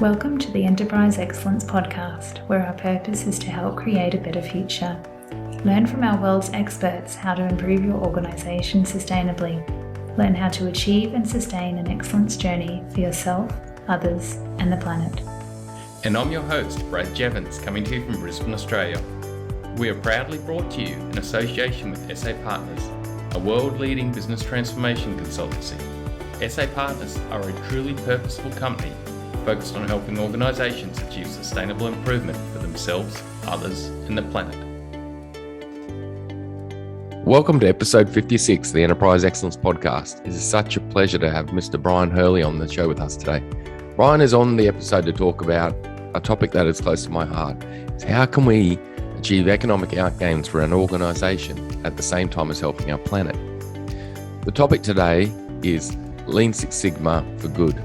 Welcome to the Enterprise Excellence Podcast, where our purpose is to help create a better future. Learn from our world's experts how to improve your organisation sustainably. Learn how to achieve and sustain an excellence journey for yourself, others, and the planet. And I'm your host, Brad Jevons, coming to you from Brisbane, Australia. We are proudly brought to you in association with SA Partners, a world-leading business transformation consultancy. SA Partners are a truly purposeful company focused on helping organisations achieve sustainable improvement for themselves, others, and the planet. Welcome to episode 56 of the Enterprise Excellence Podcast. It is such a pleasure to have Mr Brion Hurley on the show with us today. Brion is on the episode to talk about a topic that is close to my heart. It's how can we achieve economic outgains for an organisation at the same time as helping our planet? The topic today is Lean Six Sigma for Good.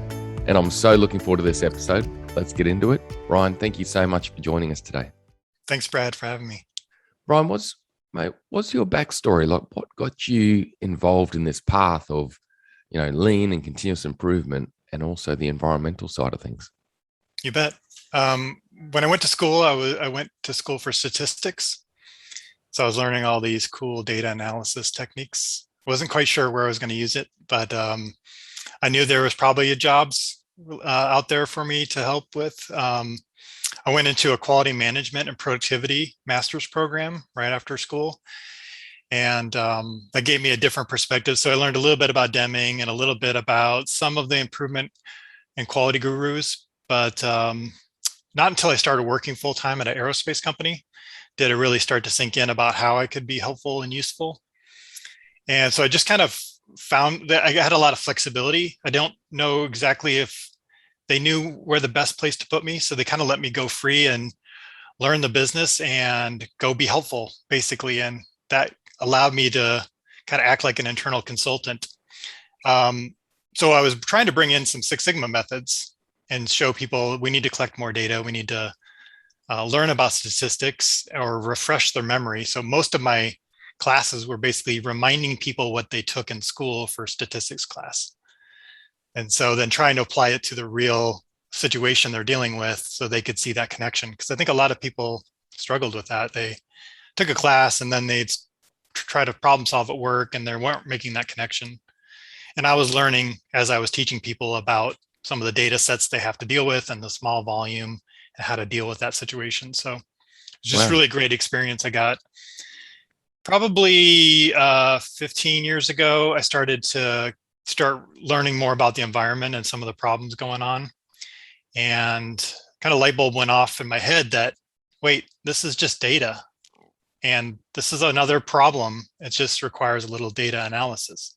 And I'm so looking forward to this episode. Let's get into it. Brion, thank you so much for joining us today. Thanks, Brad, for having me. Brion, what's your backstory? Like, what got you involved in this path of, lean and continuous improvement, and also the environmental side of things? You bet. When I went to school, I went to school for statistics. So I was learning all these cool data analysis techniques. Wasn't quite sure where I was going to use it, but I knew there was probably jobs out there for me to help with. I went into a quality management and productivity master's program right after school. And that gave me a different perspective. So I learned a little bit about Deming and a little bit about some of the improvement and quality gurus. But not until I started working full-time at an aerospace company did it really start to sink in about how I could be helpful and useful. And so I just kind of found that I had a lot of flexibility. I don't know exactly if they knew where the best place to put me. So they kind of let me go free and learn the business and go be helpful, basically. And that allowed me to kind of act like an internal consultant. So I was trying to bring in some Six Sigma methods and show people we need to collect more data. We need to learn about statistics or refresh their memory. So most of my classes were basically reminding people what they took in school for statistics class. And so then trying to apply it to the real situation they're dealing with so they could see that connection. Because I think a lot of people struggled with that. They took a class and then they'd try to problem solve at work and they weren't making that connection. And I was learning as I was teaching people about some of the data sets they have to deal with and the small volume and how to deal with that situation. So it's just really great experience I got. Probably 15 years ago, I started to learning more about the environment and some of the problems going on. And kind of light bulb went off in my head that, wait, this is just data. And this is another problem. It just requires a little data analysis.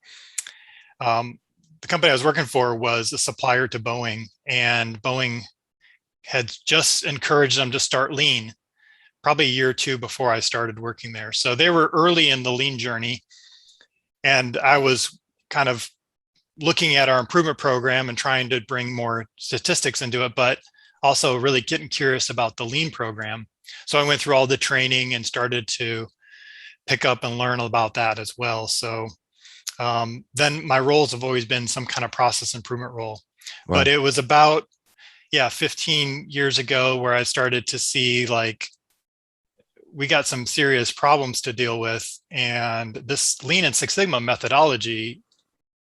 The company I was working for was a supplier to Boeing, and Boeing had just encouraged them to start lean probably a year or two before I started working there. So they were early in the lean journey. And I was kind of looking at our improvement program and trying to bring more statistics into it, but also really getting curious about the lean program. So I went through all the training and started to pick up and learn about that as well. So then my roles have always been some kind of process improvement role. Wow. But it was about, 15 years ago where I started to see like, we got some serious problems to deal with. And this Lean and Six Sigma methodology,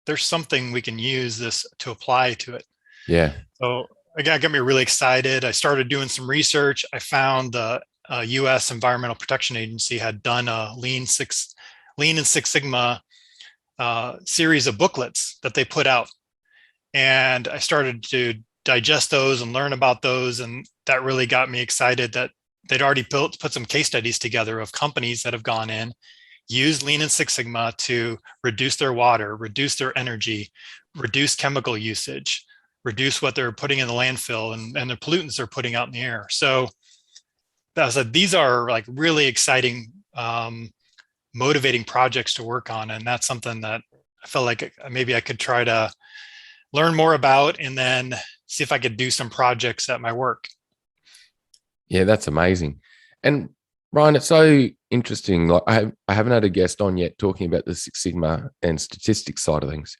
there's something we can use this to apply to it. Yeah. So again, it got me really excited. I started doing some research. I found the U.S. Environmental Protection Agency had done a Lean and Six Sigma series of booklets that they put out. And I started to digest those and learn about those. And that really got me excited that they'd already put some case studies together of companies that have gone in, used Lean and Six Sigma to reduce their water, reduce their energy, reduce chemical usage, reduce what they're putting in the landfill and the pollutants they're putting out in the air. So I said, these are like really exciting, motivating projects to work on. And that's something that I felt like maybe I could try to learn more about and then see if I could do some projects at my work. Yeah, that's amazing. And Brion, it's so interesting. Like I haven't had a guest on yet talking about the Six Sigma and statistics side of things.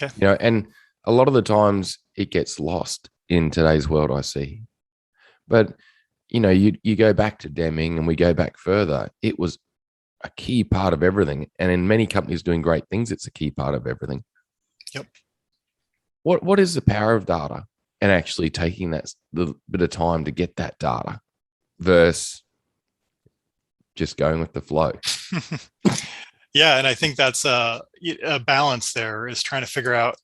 Okay. And a lot of the times it gets lost. in today's world, I see. But, you go back to Deming and we go back further. It was a key part of everything. And in many companies doing great things, it's a key part of everything. Yep. What is the power of data and actually taking that little bit of time to get that data versus just going with the flow? Yeah, and I think that's a balance there, is trying to figure out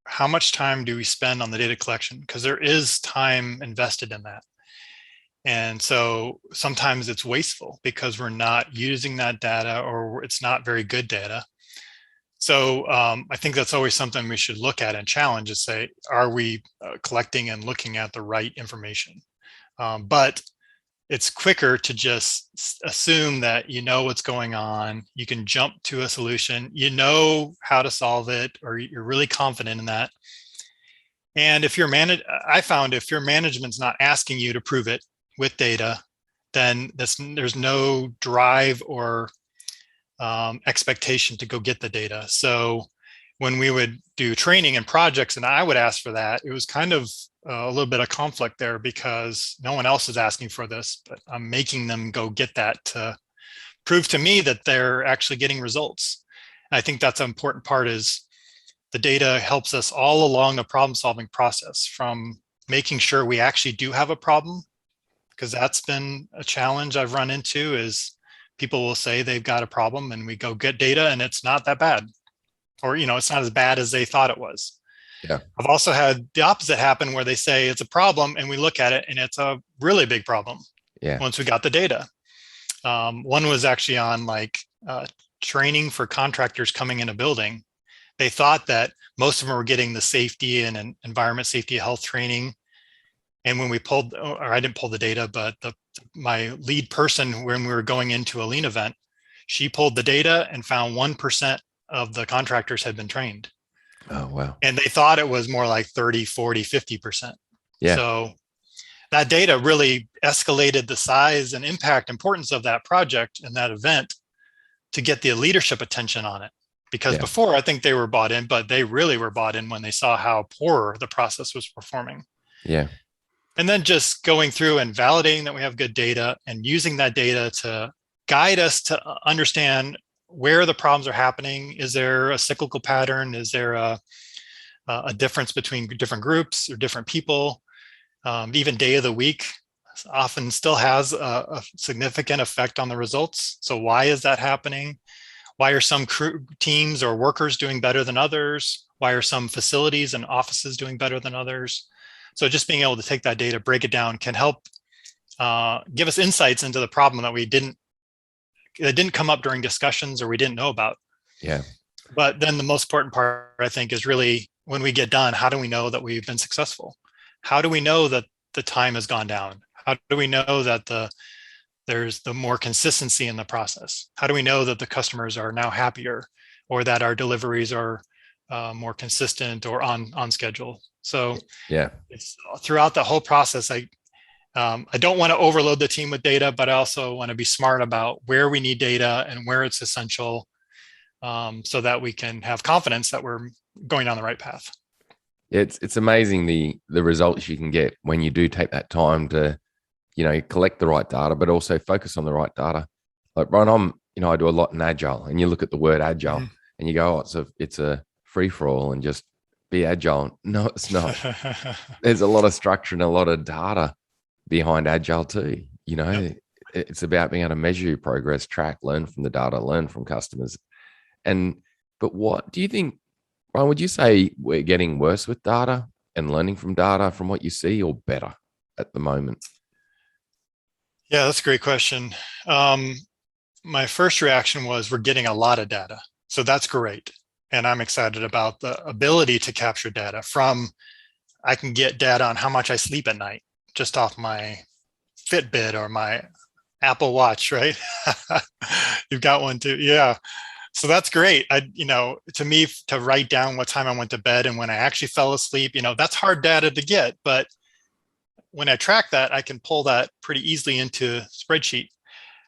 how much time do we spend on the data collection, because there is time invested in that. And so sometimes it's wasteful because we're not using that data, or it's not very good data. So I think that's always something we should look at and challenge, is say, are we collecting and looking at the right information? But it's quicker to just assume that you know what's going on, you can jump to a solution, you know how to solve it, or you're really confident in that. And if I found if your management's not asking you to prove it with data, then there's no drive or expectation to go get the data. So when we would do training and projects and I would ask for that, it was kind of a little bit of conflict there, because no one else is asking for this, but I'm making them go get that to prove to me that they're actually getting results. And I think that's an important part, is the data helps us all along the problem solving process, from making sure we actually do have a problem, because that's been a challenge I've run into, is people will say they've got a problem and we go get data and it's not that bad, or it's not as bad as they thought it was. Yeah. I've also had the opposite happen, where they say it's a problem and we look at it and it's a really big problem. Yeah. Once we got the data. One was actually on training for contractors coming in a building. They thought that most of them were getting the safety and environment safety health training. And when we pulled, or I didn't pull the data, but my lead person, when we were going into a lean event, she pulled the data and found 1% of the contractors had been trained. Oh, wow. And they thought it was more like 30, 40, 50%. Yeah. So that data really escalated the size and impact importance of that project and that event to get the leadership attention on it. Because before, I think they were bought in, but they really were bought in when they saw how poor the process was performing. Yeah. And then just going through and validating that we have good data and using that data to guide us to understand where the problems are happening. Is there a cyclical pattern? Is there a difference between different groups or different people? Even day of the week often still has a significant effect on the results. So why is that happening? Why are some teams or workers doing better than others? Why are some facilities and offices doing better than others? So just being able to take that data, break it down, can help give us insights into the problem that didn't come up during discussions or we didn't know about. Yeah. But then the most important part, I think, is really when we get done, how do we know that we've been successful? How do we know that the time has gone down? How do we know that there's the more consistency in the process? How do we know that the customers are now happier, or that our deliveries are more consistent or on schedule? So it's throughout the whole process. I don't want to overload the team with data, but I also want to be smart about where we need data and where it's essential, so that we can have confidence that we're going down the right path. It's amazing the results you can get when you do take that time to, collect the right data, but also focus on the right data. Like Brian, I do a lot in agile, and you look at the word agile and you go, oh, it's a free for all and just be agile. No, it's not. There's a lot of structure and a lot of data behind agile too. It's about being able to measure your progress, track, learn from the data, learn from customers. But what do you think, Ryan, would you say we're getting worse with data and learning from data from what you see, or better at the moment? Yeah, that's a great question. My first reaction was we're getting a lot of data. So that's great. And I'm excited about the ability to capture data I can get data on how much I sleep at night just off my Fitbit or my Apple Watch, right? You've got one too. Yeah. So that's great. To me, to write down what time I went to bed and when I actually fell asleep, that's hard data to get. But when I track that, I can pull that pretty easily into a spreadsheet.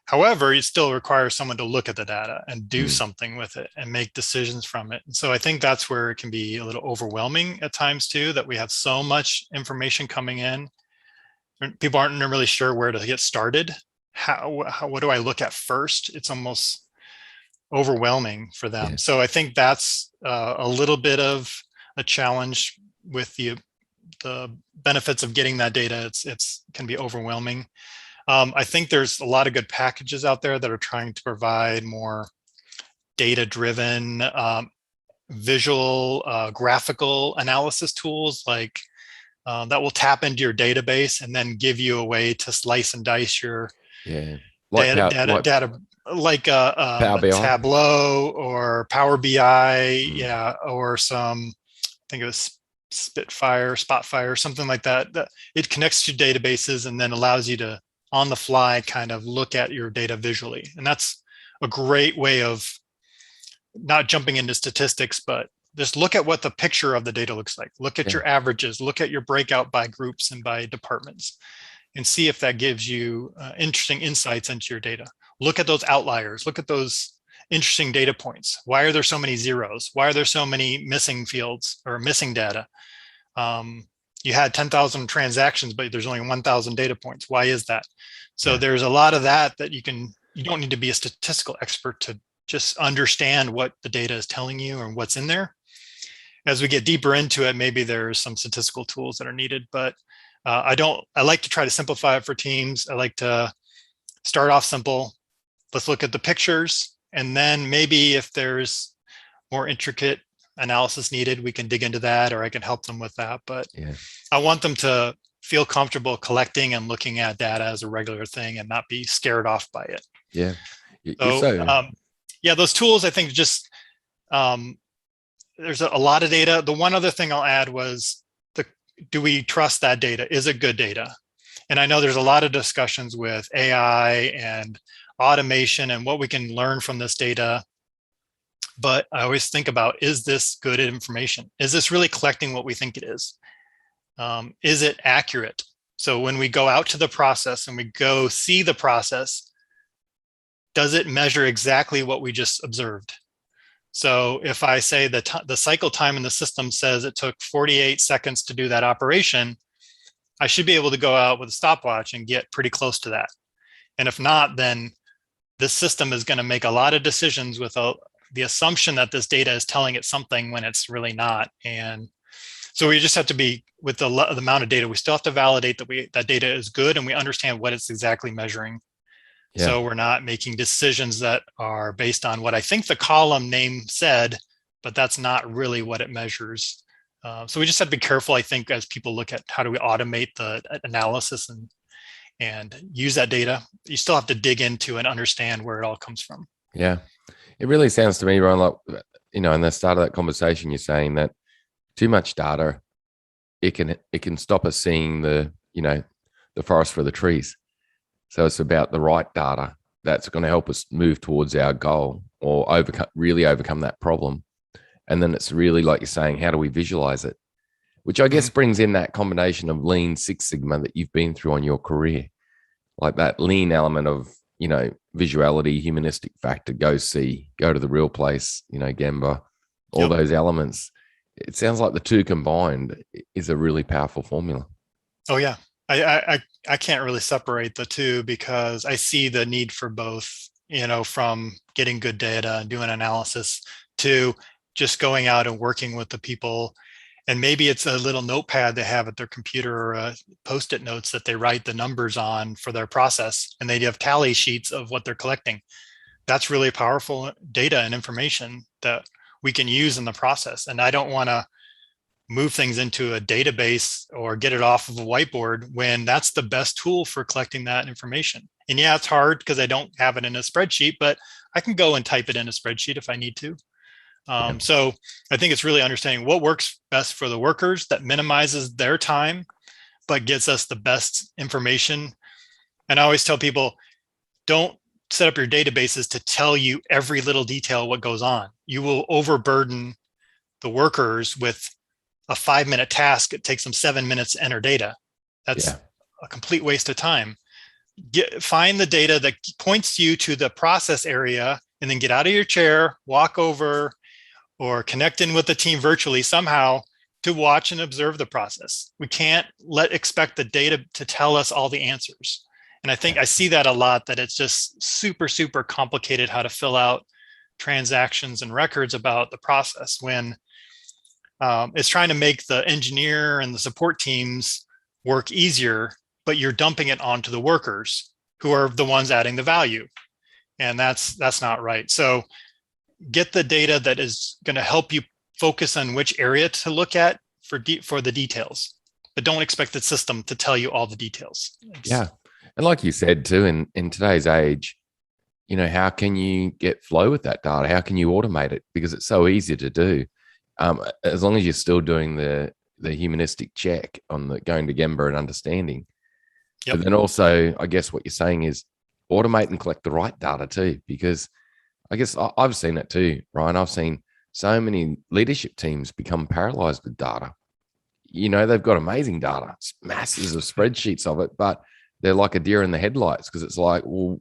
However, it still requires someone to look at the data and do something with it and make decisions from it. And so I think that's where it can be a little overwhelming at times too, that we have so much information coming in. People aren't really sure where to get started. What do I look at first? It's almost overwhelming for them. Yeah. So I think that's a little bit of a challenge with the benefits of getting that data. It's can be overwhelming. I think there's a lot of good packages out there that are trying to provide more data-driven, visual, graphical analysis tools like that will tap into your database and then give you a way to slice and dice your data like Tableau or Power BI, or some, I think it was Spotfire, something like that. That it connects to databases and then allows you to, on the fly, kind of look at your data visually. And that's a great way of not jumping into statistics, but just look at what the picture of the data looks like. Look at your averages, look at your breakout by groups and by departments, and see if that gives you interesting insights into your data. Look at those outliers, look at those interesting data points. Why are there so many zeros? Why are there so many missing fields or missing data? You had 10,000 transactions, but there's only 1,000 data points. Why is that? So there's a lot of that you don't need to be a statistical expert to just understand what the data is telling you and what's in there. As we get deeper into it, maybe there's some statistical tools that are needed, but I like to try to simplify it for teams. I like to start off simple. Let's look at the pictures. And then maybe if there's more intricate analysis needed, we can dig into that, or I can help them with that. But I want them to feel comfortable collecting and looking at data as a regular thing and not be scared off by it. Yeah. Those tools, I think, just there's a lot of data. The one other thing I'll add was, do we trust that data? Is it good data? And I know there's a lot of discussions with AI and automation and what we can learn from this data. But I always think about, is this good information? Is this really collecting what we think it is? Is it accurate? So when we go out to the process and we go see the process, does it measure exactly what we just observed? So if I say the cycle time in the system says it took 48 seconds to do that operation, I should be able to go out with a stopwatch and get pretty close to that. And if not, then this system is going to make a lot of decisions with the assumption that this data is telling it something when it's really not. And so we just have to be, with the amount of data, we still have to validate that data is good and we understand what it's exactly measuring. Yeah. So we're not making decisions that are based on what I think the column name said, but that's not really what it measures. So we just have to be careful, I think, as people look at how do we automate the analysis and use that data. You still have to dig into and understand where it all comes from. Yeah. It really sounds to me, Ron, like, in the start of that conversation, you're saying that too much data, it can stop us seeing the forest for the trees. So it's about the right data that's going to help us move towards our goal or overcome that problem. And then it's really, like you're saying, how do we visualize it? Which I guess brings in that combination of Lean Six Sigma that you've been through on your career, like that lean element of, visuality, humanistic factor, go to the real place, Gemba, all those elements. It sounds like the two combined is a really powerful formula. Oh, yeah. I can't really separate the two because I see the need for both, from getting good data and doing analysis to just going out and working with the people. And maybe it's a little notepad they have at their computer or Post-it notes that they write the numbers on for their process. And they have tally sheets of what they're collecting. That's really powerful data and information that we can use in the process. And I don't want to move things into a database or get it off of a whiteboard when that's the best tool for collecting that information. And yeah, it's hard because I don't have it in a spreadsheet, but I can go and type it in a spreadsheet if I need to. So I think it's really understanding what works best for the workers that minimizes their time, but gets us the best information. And I always tell people, don't set up your databases to tell you every little detail what goes on. You will overburden the workers with a 5-minute task. It takes them 7 minutes to enter data. That's a complete waste of time. find the data that points you to the process area, and then get out of your chair, walk over, or connect in with the team virtually somehow to watch and observe the process. We can't expect the data to tell us all the answers. And I think I see that a lot, that it's just super, super complicated how to fill out transactions and records about the process, when it's trying to make the engineer and the support teams work easier, but you're dumping it onto the workers who are the ones adding the value. And that's not right. So get the data that is going to help you focus on which area to look at for the details, but don't expect the system to tell you all the details. Yeah. And like you said too, in today's age, how can you get flow with that data? How can you automate it? Because it's so easy to do. As long as you're still doing the humanistic check on going to Gemba and understanding. Yep. But then also, I guess what you're saying is automate and collect the right data too, because I guess I've seen it too, Brian. I've seen so many leadership teams become paralyzed with data. They've got amazing data, masses of spreadsheets of it, but they're like a deer in the headlights, because it's like, well,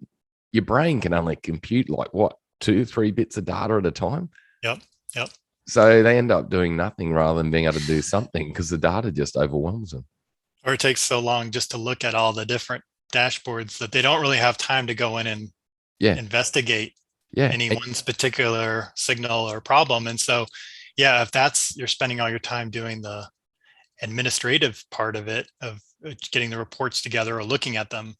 your brain can only compute like 2-3 bits of data at a time. Yep. So they end up doing nothing rather than being able to do something, because the data just overwhelms them. Or it takes so long just to look at all the different dashboards that they don't really have time to go in and investigate anyone's particular signal or problem. And so, if you're spending all your time doing the administrative part of it, of getting the reports together or looking at them,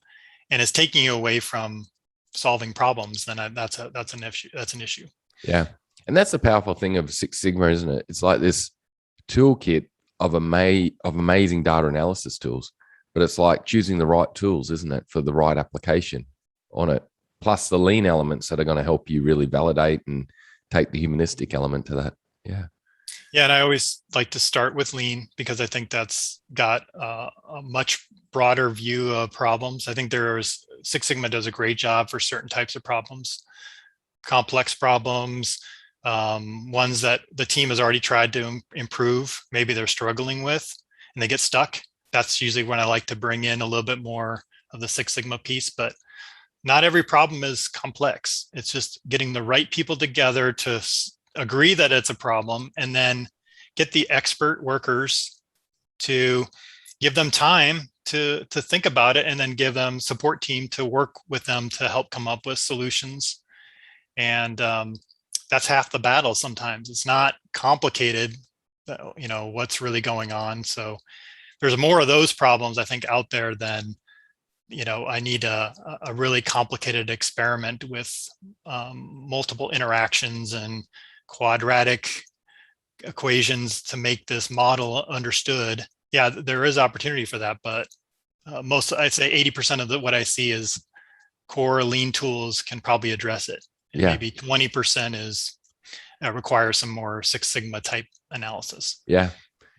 and it's taking you away from solving problems, then that's an issue. Yeah. And that's the powerful thing of Six Sigma, isn't it? It's like this toolkit of amazing data analysis tools, but it's like choosing the right tools, isn't it, for the right application on it, plus the lean elements that are going to help you really validate and take the humanistic element to that. Yeah. Yeah, and I always like to start with lean, because I think that's got a much broader view of problems. I think Six Sigma does a great job for certain types of problems, complex problems, ones that the team has already tried to improve, maybe they're struggling with and they get stuck. That's usually when I like to bring in a little bit more of the Six Sigma piece, but not every problem is complex. It's just getting the right people together to agree that it's a problem, and then get the expert workers to give them time to think about it, and then give them support team to work with them to help come up with solutions. And that's half the battle. Sometimes it's not complicated, what's really going on. So there's more of those problems, I think, out there than, I need a really complicated experiment with multiple interactions and quadratic equations to make this model understood. Yeah, there is opportunity for that, but I'd say 80% of what I see is core lean tools can probably address it. And maybe 20% requires some more Six Sigma type analysis. Yeah.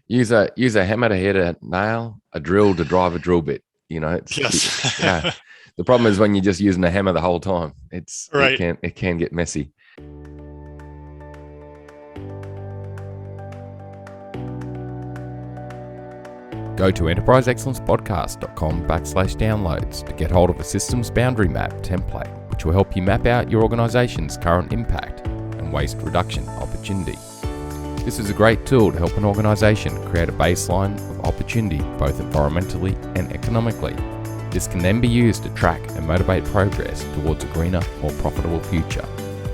Use a hammer to hit a nail, a drill to drive a drill bit. Yes. Yeah. The problem is when you're just using a hammer the whole time, right. It can get messy. Go to enterpriseexcellencepodcast.com/downloads to get hold of a systems boundary map template, which will help you map out your organization's current impact and waste reduction opportunity. This is a great tool to help an organization create a baseline of opportunity, both environmentally and economically. This can then be used to track and motivate progress towards a greener, more profitable future.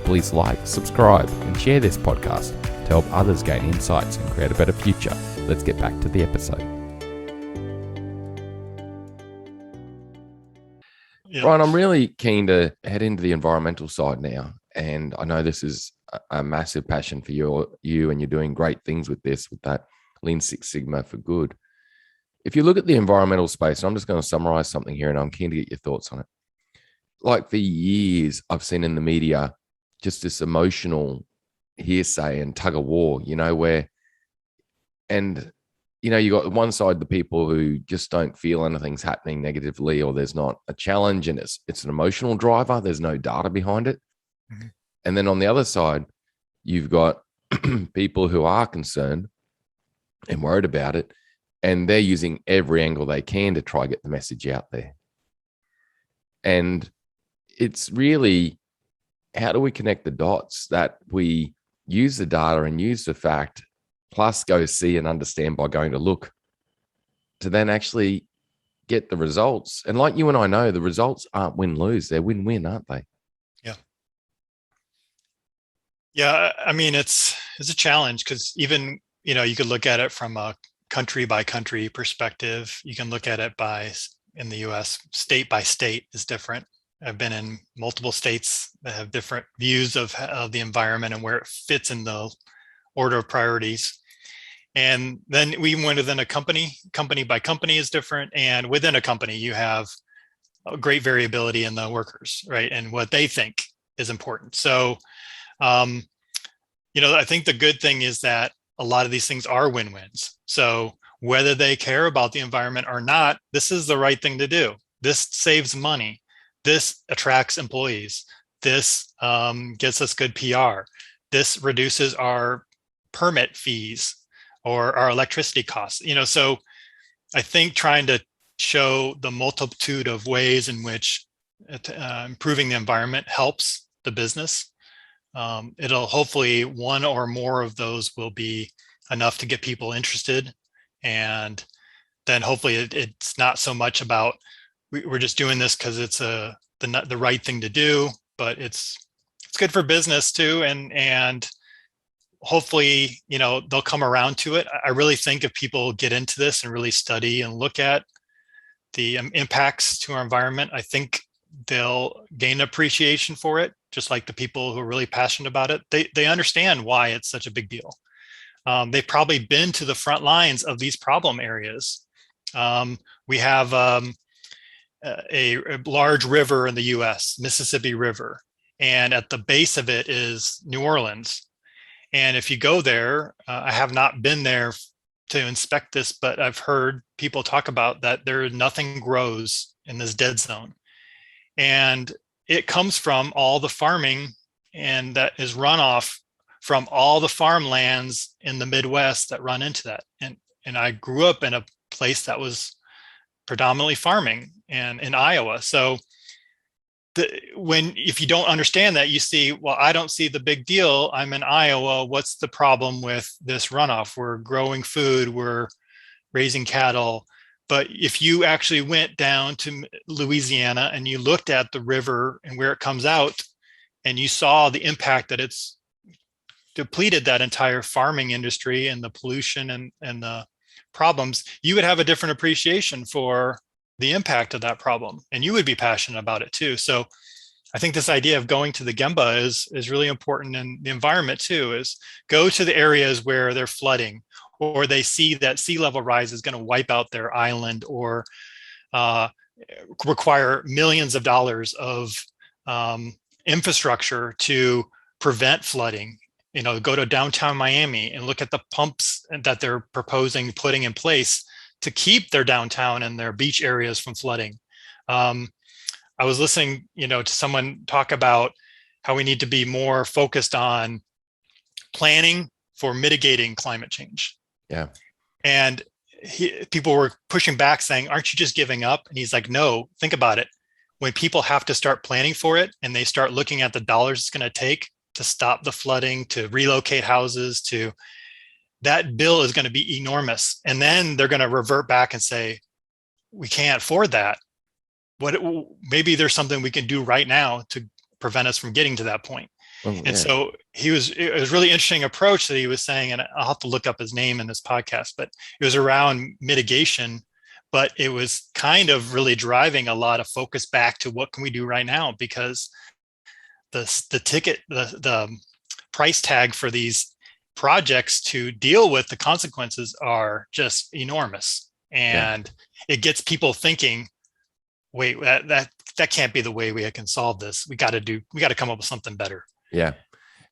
Please like, subscribe, and share this podcast to help others gain insights and create a better future. Let's get back to the episode. Yeah. Brian, I'm really keen to head into the environmental side now. And I know this is a massive passion for you, and you're doing great things with that Lean Six Sigma for good. If you look at the environmental space, I'm just going to summarize something here, and I'm keen to get your thoughts on it. Like for years, I've seen in the media just this emotional hearsay and tug of war, you got one side, the people who just don't feel anything's happening negatively, or there's not a challenge, and it's an emotional driver. There's no data behind it. Mm-hmm. And then on the other side, you've got people who are concerned and worried about it, and they're using every angle they can to try to get the message out there. And it's really, how do we connect the dots that we use the data and use the fact, plus go see and understand by going to look, to then actually get the results. And like you and I know, the results aren't win-lose. They're win-win, aren't they? Yeah. Yeah. I mean, it's a challenge because even, you could look at it from a country by country perspective. You can look at it in the US, state by state is different. I've been in multiple states that have different views of the environment and where it fits in the order of priorities. And then we went within a company by company is different. And within a company, you have a great variability in the workers, right? And what they think is important. So, I think the good thing is that a lot of these things are win-wins. So whether they care about the environment or not, this is the right thing to do. This saves money. This attracts employees. This gets us good PR. This reduces our permit fees or our electricity costs. So I think trying to show the multitude of ways in which improving the environment helps the business. It'll hopefully one or more of those will be enough to get people interested. And then hopefully it's not so much about we're just doing this because it's the right thing to do, but it's good for business too. And hopefully, they'll come around to it. I really think if people get into this and really study and look at the impacts to our environment, I think they'll gain appreciation for it, just like the people who are really passionate about it. They understand why it's such a big deal. They've probably been to the front lines of these problem areas. We have a large river in the US, Mississippi River, and at the base of it is New Orleans. And if you go there, I have not been there to inspect this, but I've heard people talk about that nothing grows in this dead zone. And it comes from all the farming, and that is runoff from all the farmlands in the Midwest that run into that. And I grew up in a place that was predominantly farming and in Iowa. So if you don't understand that, you see, well, I don't see the big deal. I'm in Iowa. What's the problem with this runoff? We're growing food, we're raising cattle. But if you actually went down to Louisiana and you looked at the river and where it comes out, and you saw the impact that it's depleted that entire farming industry and the pollution and the problems, you would have a different appreciation for the impact of that problem, and you would be passionate about it too. So I think this idea of going to the Gemba is really important in the environment too, is go to the areas where they're flooding, or they see that sea level rise is going to wipe out their island, or require millions of dollars of infrastructure to prevent flooding. Go to downtown Miami and look at the pumps that they're proposing putting in place to keep their downtown and their beach areas from flooding. I was listening, to someone talk about how we need to be more focused on planning for mitigating climate change. Yeah. And people were pushing back saying, aren't you just giving up? And he's like, no, think about it. When people have to start planning for it and they start looking at the dollars it's going to take to stop the flooding, to relocate houses, that bill is going to be enormous. And then they're going to revert back and say, we can't afford that. Maybe there's something we can do right now to prevent us from getting to that point. And so it was a really interesting approach that he was saying, and I'll have to look up his name in this podcast, but it was around mitigation, but it was kind of really driving a lot of focus back to what can we do right now, because the price tag for these projects to deal with the consequences are just enormous. And it gets people thinking, wait, that can't be the way we can solve this. We got to come up with something better. Yeah.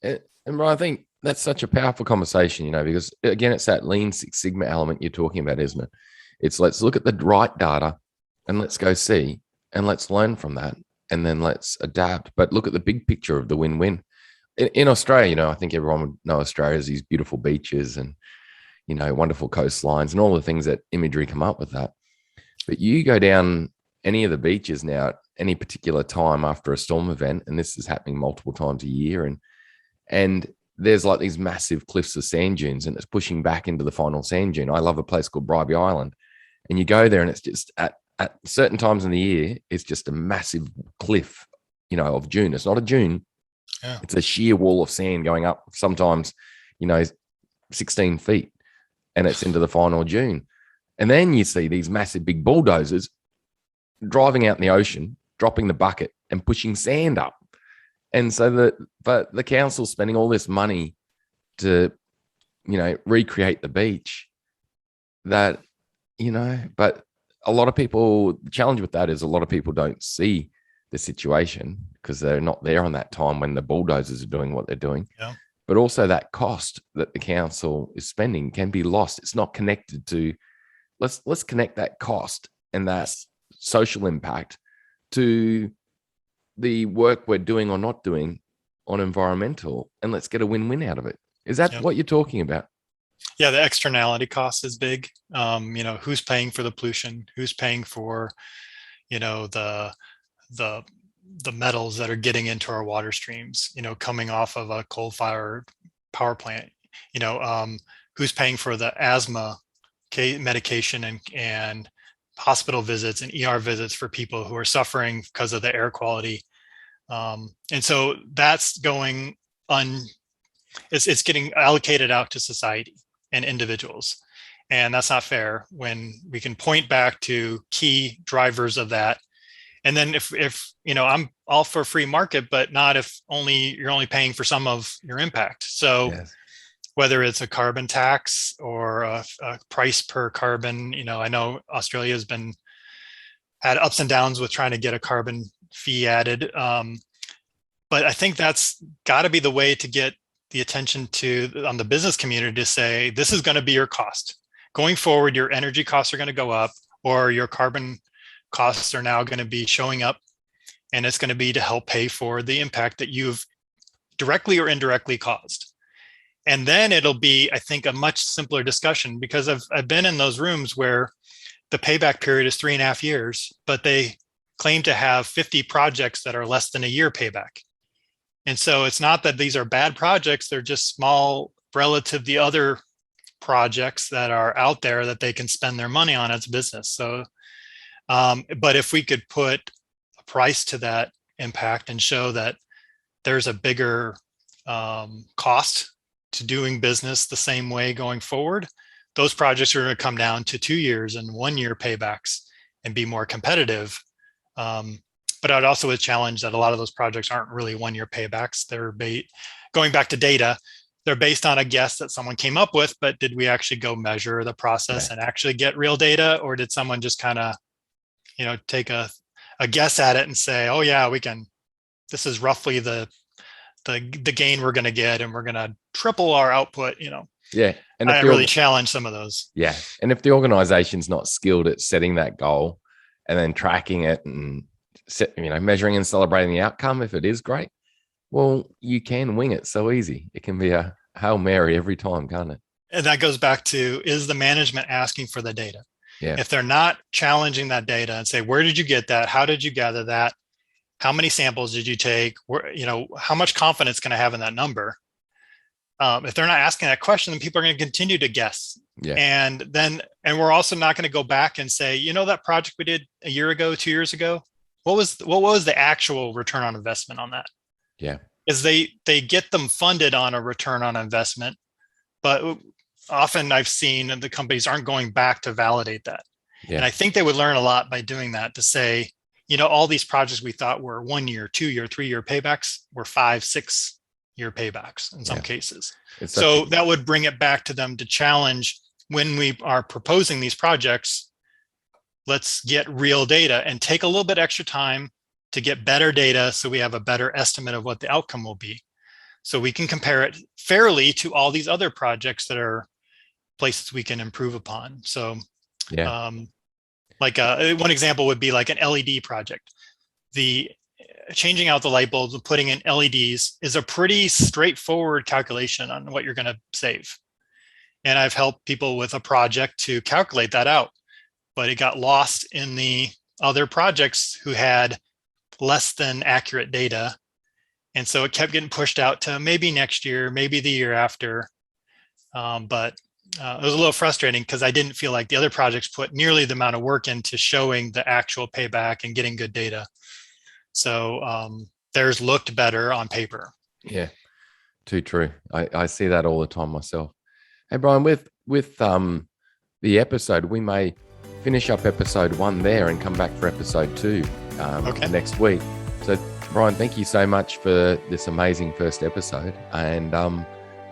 And Brian, I think that's such a powerful conversation, because again, it's that Lean Six Sigma element you're talking about, isn't it? It's let's look at the right data and let's go see, and let's learn from that, and then let's adapt. But look at the big picture of the win-win. In Australia, I think everyone would know Australia has these beautiful beaches and, wonderful coastlines and all the things that imagery come up with that. But you go down any of the beaches now at any particular time after a storm event, and this is happening multiple times a year, and there's like these massive cliffs of sand dunes, and it's pushing back into the final sand dune. I love a place called Bribey Island, and you go there, and it's just at certain times in the year, it's just a massive cliff, of dune. It's not a dune. Yeah. It's a sheer wall of sand going up sometimes, 16 feet, and it's into the final dune. And then you see these massive big bulldozers driving out in the ocean, dropping the bucket and pushing sand up. And so but the council's spending all this money to, recreate the beach that, but a lot of people, the challenge with that is a lot of people don't see the situation because they're not there on that time when the bulldozers are doing what they're doing. Yeah. But also that cost that the council is spending can be lost. It's not connected to, let's connect that cost and that social impact to the work we're doing or not doing on environmental, and let's get a win-win out of it. Is that what you're talking about? Yeah, the externality cost is big. Who's paying for the pollution? Who's paying for, the metals that are getting into our water streams, coming off of a coal-fired power plant? Who's paying for the asthma medication and hospital visits and ER visits for people who are suffering because of the air quality? And so that's going it's getting allocated out to society and individuals. And that's not fair when we can point back to key drivers of that. And then if I'm all for free market, but not if you're only paying for some of your impact. So whether it's a carbon tax or a price per carbon, I know Australia has had ups and downs with trying to get a carbon fee added. But I think that's got to be the way to get the attention on the business community to say, this is going to be your cost. Going forward, your energy costs are going to go up, or your carbon costs are now going to be showing up, and it's going to be to help pay for the impact that you've directly or indirectly caused. And then it'll be, I think, a much simpler discussion, because I've been in those rooms where the payback period is 3.5 years, but they claim to have 50 projects that are less than a year payback. And so it's not that these are bad projects, they're just small relative to the other projects that are out there that they can spend their money on as a business. So, but if we could put a price to that impact and show that there's a bigger cost to doing business the same way going forward, those projects are going to come down to 2 years and 1 year paybacks and be more competitive. But I'd also challenge that a lot of those projects aren't really 1 year paybacks. They're going back to data. They're based on a guess that someone came up with, but did we actually go measure the process and actually get real data? Or did someone just kind of, take a guess at it and say, oh yeah, this is roughly the gain we're going to get, and we're going to triple our output, Yeah. And I really challenge some of those. Yeah. And if the organization's not skilled at setting that goal and then tracking it and measuring and celebrating the outcome, if it is great, well, you can wing it so easy. It can be a Hail Mary every time, can't it? And that goes back to, is the management asking for the data? Yeah. If they're not challenging that data and say, where did you get that? How did you gather that? How many samples did you take? How much confidence can I have in that number? If they're not asking that question, then people are going to continue to guess. Yeah. And we're also not going to go back and say, that project we did a year ago, 2 years ago, what was the actual return on investment on that? Yeah. Is they get them funded on a return on investment, but often I've seen the companies aren't going back to validate that. Yeah. And I think they would learn a lot by doing that, to say, all these projects we thought were 1 year, 2 year, 3 year paybacks were 5-6 year paybacks in some cases. So that would bring it back to them to challenge, when we are proposing these projects, let's get real data and take a little bit extra time to get better data, so we have a better estimate of what the outcome will be. So we can compare it fairly to all these other projects that are places we can improve upon. So one example would be like an LED project. The changing out the light bulbs and putting in LEDs is a pretty straightforward calculation on what you're going to save. And I've helped people with a project to calculate that out, but it got lost in the other projects who had less than accurate data. And so it kept getting pushed out to maybe next year, maybe the year after. But it was a little frustrating because I didn't feel like the other projects put nearly the amount of work into showing the actual payback and getting good data. So theirs looked better on paper. Yeah, too true. I see that all the time myself. Hey, Brian, with the episode, we may finish up episode 1 there and come back for episode 2 next week. So, Brian, thank you so much for this amazing first episode. And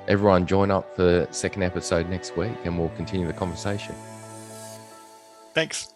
everyone join up for the second episode next week and we'll continue the conversation. Thanks.